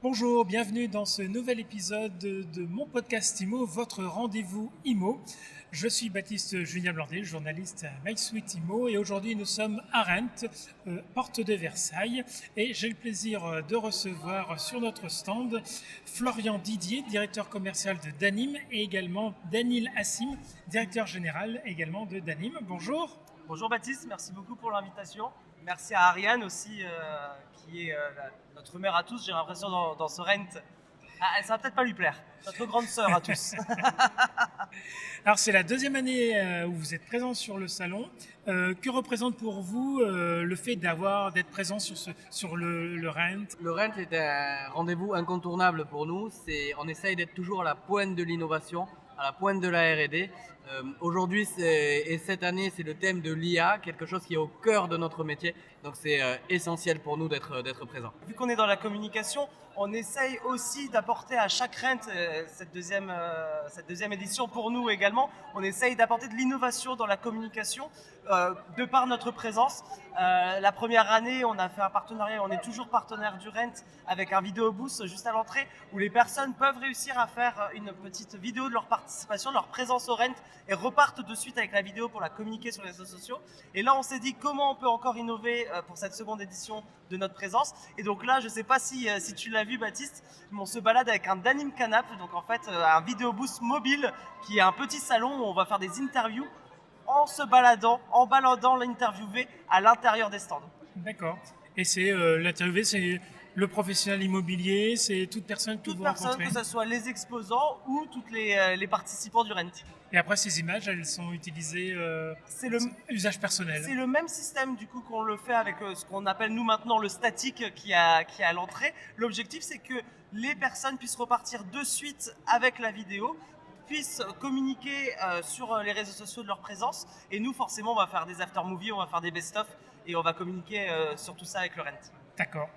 Bonjour, bienvenue dans ce nouvel épisode de mon podcast IMO, votre rendez-vous IMO. Je suis Baptiste Julien Blandet, journaliste à MySuite IMO et aujourd'hui nous sommes à Rent, porte de Versailles et j'ai le plaisir de recevoir sur notre stand Florian Didier, directeur commercial de Danim et également Daniel Hassim, directeur général également de Danim. Bonjour. Bonjour Baptiste, merci beaucoup pour l'invitation. Merci à Ariane aussi, qui est notre mère à tous, j'ai l'impression dans ce Rent. Ah, ça va peut-être pas lui plaire, notre grande sœur à tous. Alors c'est la deuxième année où vous êtes présent sur le salon. Que représente pour vous le fait d'être présent sur le Rent? Le Rent est un rendez-vous incontournable pour nous. On essaye d'être toujours à la pointe de l'innovation, à la pointe de la R&D. Aujourd'hui et cette année, c'est le thème de l'IA, quelque chose qui est au cœur de notre métier. Donc c'est essentiel pour nous d'être présent. Vu qu'on est dans la communication, on essaye aussi d'apporter à chaque Rent, cette deuxième édition pour nous également, on essaye d'apporter de l'innovation dans la communication de par notre présence. La première année, on a fait un partenariat, on est toujours partenaire du Rent avec un vidéo booth juste à l'entrée où les personnes peuvent réussir à faire une petite vidéo de leur participation, de leur présence au Rent et repartent de suite avec la vidéo pour la communiquer sur les réseaux sociaux. Et là, on s'est dit comment on peut encore innover pour cette seconde édition de notre présence. Et donc là, je ne sais pas si tu l'as vu Baptiste, mais on se balade avec un Danim Canap, donc en fait un vidéo booth mobile qui est un petit salon où on va faire des interviews en se baladant, en baladant l'interviewé à l'intérieur des stands. D'accord. Et c'est l'interviewé, c'est le professionnel immobilier, c'est toute personne que vous rencontrez. Que ce soit les exposants ou tous les participants du Rent. Et après, ces images, elles sont utilisées usage personnel. C'est le même système du coup qu'on le fait avec ce qu'on appelle nous maintenant le statique qui est à l'entrée. L'objectif, c'est que les personnes puissent repartir de suite avec la vidéo, puissent communiquer sur les réseaux sociaux de leur présence. Et nous, forcément, on va faire des after-movies, on va faire des best-of et on va communiquer sur tout ça avec le Rent. D'accord.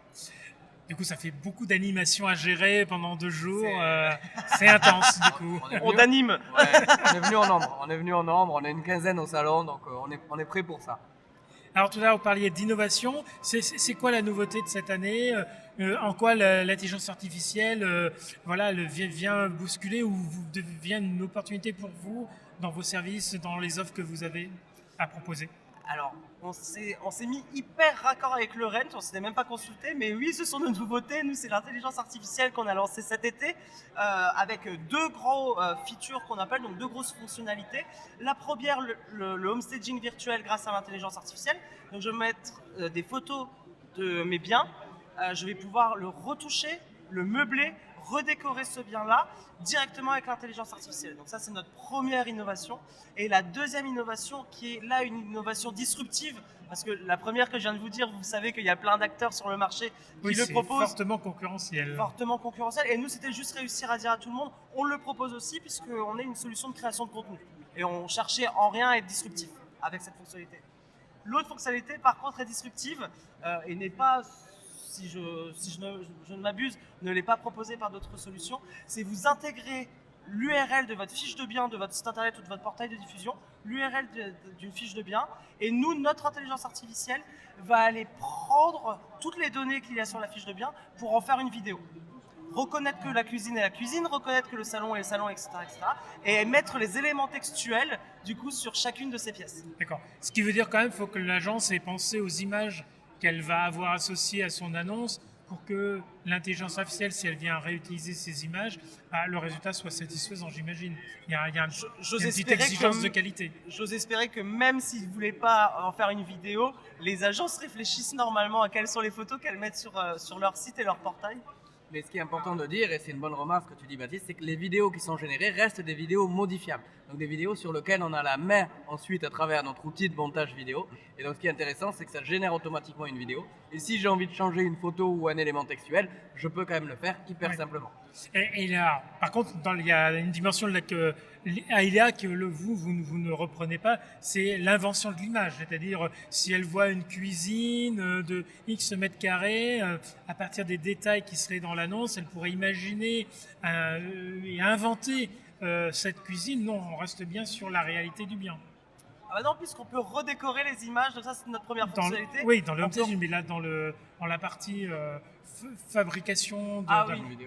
Du coup, ça fait beaucoup d'animation à gérer pendant 2 jours. C'est intense, du coup. On anime. Ouais, on est venu en nombre. On est une quinzaine au salon, donc on est prêt pour ça. Alors tout à l'heure, vous parliez d'innovation. C'est quoi la nouveauté de cette année? En quoi l'intelligence artificielle vient bousculer ou devient une opportunité pour vous dans vos services, dans les offres que vous avez à proposer? Alors, on s'est mis hyper raccord avec le Rent, on ne s'était même pas consulté, mais oui, ce sont nos nouveautés. Nous, c'est l'intelligence artificielle qu'on a lancée cet été avec 2 gros features qu'on appelle, donc 2 grosses fonctionnalités. La première, le homestaging virtuel grâce à l'intelligence artificielle. Donc, je vais mettre des photos de mes biens, je vais pouvoir le retoucher, le meubler, redécorer ce bien-là directement avec l'intelligence artificielle. Donc ça, c'est notre première innovation. Et la deuxième innovation, qui est là une innovation disruptive, parce que la première que je viens de vous dire, vous savez qu'il y a plein d'acteurs sur le marché qui le proposent. Fortement concurrentiel. Fortement concurrentiel. Et nous, c'était juste réussir à dire à tout le monde, on le propose aussi, puisqu'on est une solution de création de contenu. Et on cherchait en rien à être disruptif avec cette fonctionnalité. L'autre fonctionnalité, par contre, est disruptive et n'est pas... si je ne m'abuse, ne l'est pas proposé par d'autres solutions, c'est vous intégrer l'URL de votre fiche de bien, de votre site internet ou de votre portail de diffusion, l'URL d'une fiche de bien, et nous, notre intelligence artificielle va aller prendre toutes les données qu'il y a sur la fiche de bien pour en faire une vidéo. Reconnaître que la cuisine est la cuisine, reconnaître que le salon est le salon, etc., etc. Et mettre les éléments textuels, du coup, sur chacune de ces pièces. D'accord. Ce qui veut dire quand même qu'il faut que l'agence ait pensé aux images qu'elle va avoir associées à son annonce pour que l'intelligence artificielle, si elle vient réutiliser ces images, le résultat soit satisfaisant, j'imagine. Il y a une petite exigence de qualité. J'ose espérer que même s'ils ne voulaient pas en faire une vidéo, les agences réfléchissent normalement à quelles sont les photos qu'elles mettent sur leur site et leur portail. Mais ce qui est important de dire, et c'est une bonne remarque que tu dis Baptiste, c'est que les vidéos qui sont générées restent des vidéos modifiables. Donc des vidéos sur lesquelles on a la main ensuite à travers notre outil de montage vidéo. Et donc ce qui est intéressant, c'est que ça génère automatiquement une vidéo. Et si j'ai envie de changer une photo ou un élément textuel, je peux quand même le faire hyper simplement. Et là, par contre, il y a une dimension que vous ne reprenez pas, c'est l'invention de l'image. C'est-à-dire, si elle voit une cuisine de X mètres carrés, à partir des détails qui seraient dans l'annonce, elle pourrait imaginer et inventer cette cuisine. Non, on reste bien sur la réalité du bien. Ah bah non, puisqu'on peut redécorer les images, donc ça c'est notre première fonctionnalité. Oui, dans le homestaging, mais là dans la partie fabrication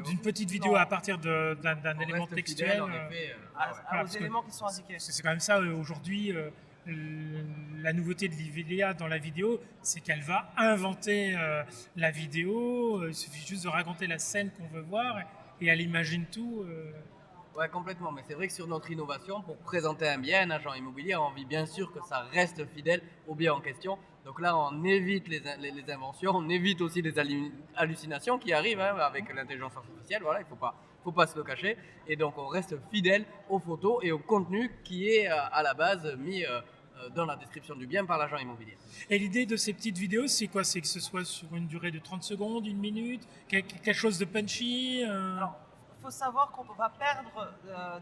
d'une petite vidéo à partir d'un élément textuel. Aux éléments qui sont indiqués. C'est quand même ça aujourd'hui. La nouveauté de l'IVLIA dans la vidéo, c'est qu'elle va inventer la vidéo. Il suffit juste de raconter la scène qu'on veut voir et elle imagine tout. Ouais, complètement. Mais c'est vrai que sur notre innovation, pour présenter un bien, un agent immobilier a envie bien sûr que ça reste fidèle au bien en question. Donc là, on évite les inventions, on évite aussi les hallucinations qui arrivent avec l'intelligence artificielle. Voilà, il faut pas se le cacher. Et donc, on reste fidèle aux photos et au contenu qui est à la base mis dans la description du bien par l'agent immobilier. Et l'idée de ces petites vidéos, c'est quoi? C'est que ce soit sur une durée de 30 secondes, une minute, quelque chose de punchy Alors, il faut savoir qu'on va perdre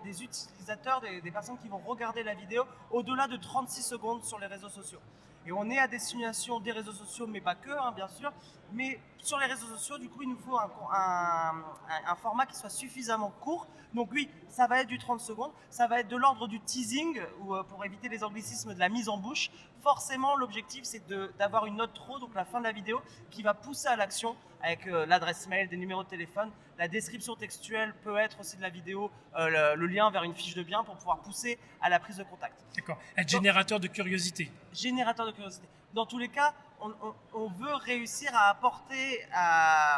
des utilisateurs, des personnes qui vont regarder la vidéo au-delà de 36 secondes sur les réseaux sociaux. Et on est à destination des réseaux sociaux, mais pas que, bien sûr. Mais sur les réseaux sociaux, du coup, il nous faut un format qui soit suffisamment court. Donc oui, ça va être du 30 secondes, ça va être de l'ordre du teasing, ou pour éviter les anglicismes, de la mise en bouche. Forcément, l'objectif, c'est d'avoir une note trop, donc la fin de la vidéo, qui va pousser à l'action avec l'adresse mail, des numéros de téléphone. La description textuelle peut être aussi de la vidéo, le lien vers une fiche de bien pour pouvoir pousser à la prise de contact. D'accord, être générateur de curiosité. Générateur de curiosité. Dans tous les cas, on veut réussir à apporter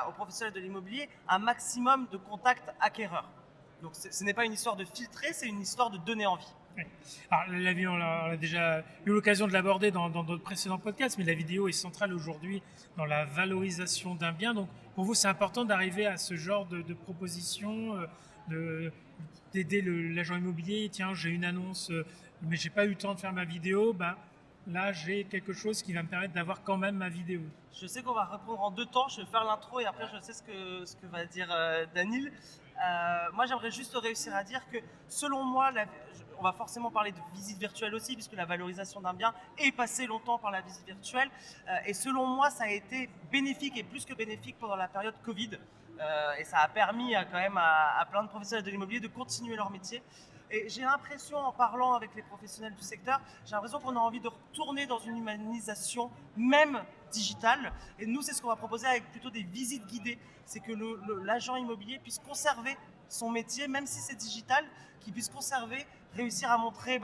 aux professionnels de l'immobilier un maximum de contacts acquéreurs. Donc ce n'est pas une histoire de filtrer, c'est une histoire de donner envie. Oui. Alors, on a déjà eu l'occasion de l'aborder dans d'autres précédents podcasts, mais la vidéo est centrale aujourd'hui dans la valorisation d'un bien. Donc, pour vous, c'est important d'arriver à ce genre de proposition, d'aider l'agent immobilier. Tiens, j'ai une annonce, mais j'ai pas eu le temps de faire ma vidéo. Là, j'ai quelque chose qui va me permettre d'avoir quand même ma vidéo. Je sais qu'on va répondre en 2 temps. Je vais faire l'intro et après, je sais ce que va dire Daniel. Moi, j'aimerais juste réussir à dire que, selon moi, on va forcément parler de visite virtuelle aussi, puisque la valorisation d'un bien est passée longtemps par la visite virtuelle. Et selon moi, ça a été bénéfique et plus que bénéfique pendant la période Covid. Et ça a permis quand même à plein de professionnels de l'immobilier de continuer leur métier. Et j'ai l'impression, en parlant avec les professionnels du secteur, j'ai l'impression qu'on a envie de retourner dans une humanisation même digitale. Et nous, c'est ce qu'on va proposer avec plutôt des visites guidées. C'est que l'agent immobilier puisse conserver son métier, même si c'est digital, qu'il puisse conserver, réussir à montrer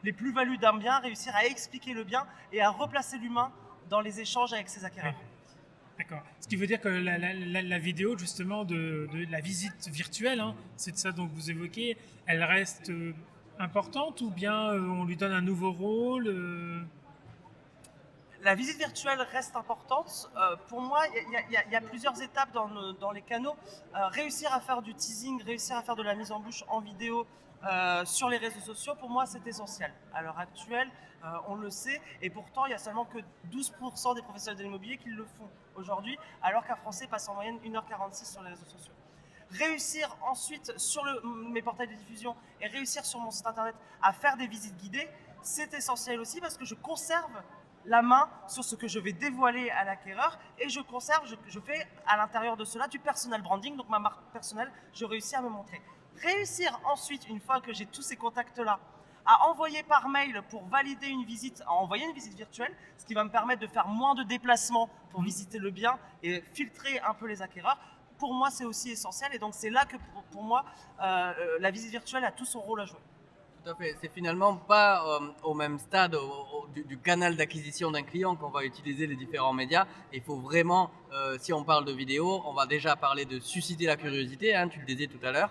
les plus-values d'un bien, réussir à expliquer le bien et à replacer l'humain dans les échanges avec ses acquéreurs. Oui. D'accord. Ce qui veut dire que la vidéo, justement, de la visite virtuelle, c'est de ça dont vous évoquez, elle reste importante ou bien on lui donne un nouveau rôle La visite virtuelle reste importante. Pour moi, il y a plusieurs étapes dans les canaux. Réussir à faire du teasing, réussir à faire de la mise en bouche en vidéo sur les réseaux sociaux, pour moi, c'est essentiel. À l'heure actuelle, on le sait, et pourtant, il n'y a seulement que 12% des professionnels de l'immobilier qui le font aujourd'hui, alors qu'un Français passe en moyenne 1h46 sur les réseaux sociaux. Réussir ensuite sur mes portails de diffusion et réussir sur mon site internet à faire des visites guidées, c'est essentiel aussi parce que je conserve la main sur ce que je vais dévoiler à l'acquéreur et je fais à l'intérieur de cela du personal branding, donc ma marque personnelle, je réussis à me montrer. Réussir ensuite, une fois que j'ai tous ces contacts-là, à envoyer par mail pour valider une visite, à envoyer une visite virtuelle, ce qui va me permettre de faire moins de déplacements pour visiter le bien et filtrer un peu les acquéreurs. Pour moi, c'est aussi essentiel et donc c'est là que pour moi, la visite virtuelle a tout son rôle à jouer. Tout à fait. C'est finalement pas au même stade du canal d'acquisition d'un client qu'on va utiliser les différents médias. Il faut vraiment, si on parle de vidéo, on va déjà parler de susciter la curiosité, tu le disais tout à l'heure,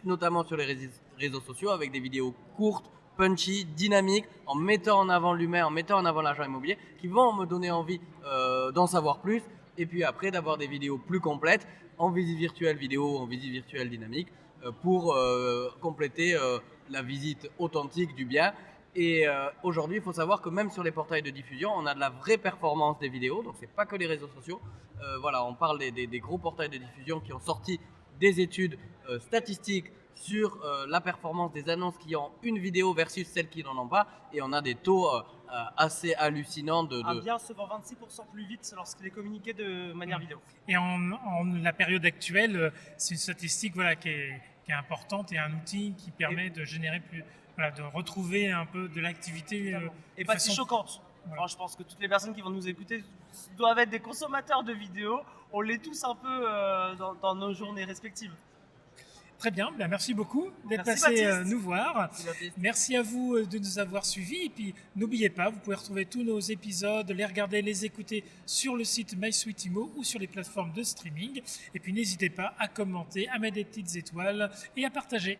notamment sur les réseaux sociaux avec des vidéos courtes, punchy, dynamiques, en mettant en avant l'humain, en mettant en avant l'agent immobilier, qui vont me donner envie d'en savoir plus. Et puis après, d'avoir des vidéos plus complètes en visite virtuelle vidéo, en visite virtuelle dynamique, pour compléter la visite authentique du bien. Et aujourd'hui, il faut savoir que même sur les portails de diffusion, on a de la vraie performance des vidéos, donc c'est pas que les réseaux sociaux. Voilà, on parle des gros portails de diffusion qui ont sorti des études statistiques sur la performance des annonces qui ont une vidéo versus celles qui n'en ont pas, et on a des taux assez hallucinants Un bien se vend 26% plus vite lorsqu'il est communiqué de manière vidéo. Et en la période actuelle, c'est une statistique qui est importante et un outil qui permet de générer de retrouver un peu de l'activité. Et pas si choquante. Voilà. Alors, je pense que toutes les personnes qui vont nous écouter doivent être des consommateurs de vidéos. On l'est tous un peu dans nos journées respectives. Très bien, ben merci beaucoup d'être Merci, passé Baptiste. nous voir. Merci, Baptiste. Merci à vous de nous avoir suivis. Et puis n'oubliez pas, vous pouvez retrouver tous nos épisodes, les regarder, les écouter sur le site MySweetImo ou sur les plateformes de streaming. Et puis n'hésitez pas à commenter, à mettre des petites étoiles et à partager.